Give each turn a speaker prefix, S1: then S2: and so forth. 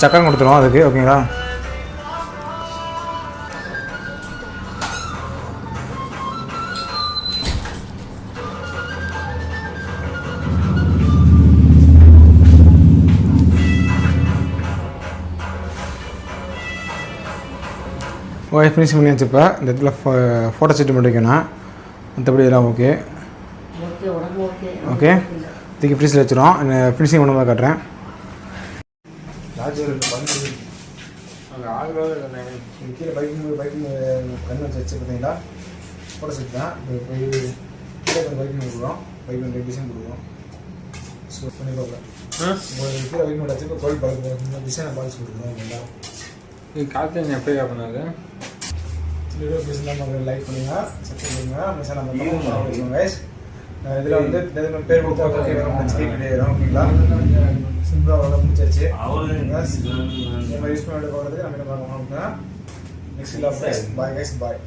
S1: சக்கரம் கொடுத்துருவோம் அதுக்கு. ஓகேங்களா? ஓகே, ஃபினிஷ் பண்ணியாச்சு. இப்போ இந்த இடத்துல ஃபோட்டோ செட் மட்டும் வைக்கணும். மற்றபடி எல்லாம் ஓகே. ஓகே, இதுக்கு ஃப்ரீஸில் வச்சுருவோம். ஃபினிஷிங் பண்ண மாதிரி காட்டுறேன். அங்கே ஆளுநர் கீழே பைக்கிங் கண்ணு வச்சு பார்த்தீங்களா? ஃபோட்டோ செட் தான். இப்போ கீழே பைக்கிங் கொடுக்குறோம். பைக்கிங் டிசைன் கொடுக்குறோம். ஸோ பண்ணி பார்க்கலாம். உங்களுக்கு கீழே பைக்கிங் வச்சு இப்போ கோல் பார்க்க டிசைனை பாலிஸ் கொடுக்குறோம். ஓகேங்களா? இது காற்று எப்படி பண்ணாது? வீடியோ பிடிச்சிருந்தா லைக் பண்ணுங்க, சப்ஸ்கிரைப் பண்ணுங்க. மிஸ் நம்ம கைஸ் இதில் வந்து பேர் கொடுத்தா ஓகே வரும், ஸ்பீக் வரும். ஓகேங்களா? சிம்பிளாக அவ்வளோ முடிச்சாச்சு. யூஸ் பண்ணிட்டு போகிறதுக்கு நம்ம என்ன பார்க்கணும் அப்படின்னா நெக்ஸ்ட் பாய் கைஸ், பாய்.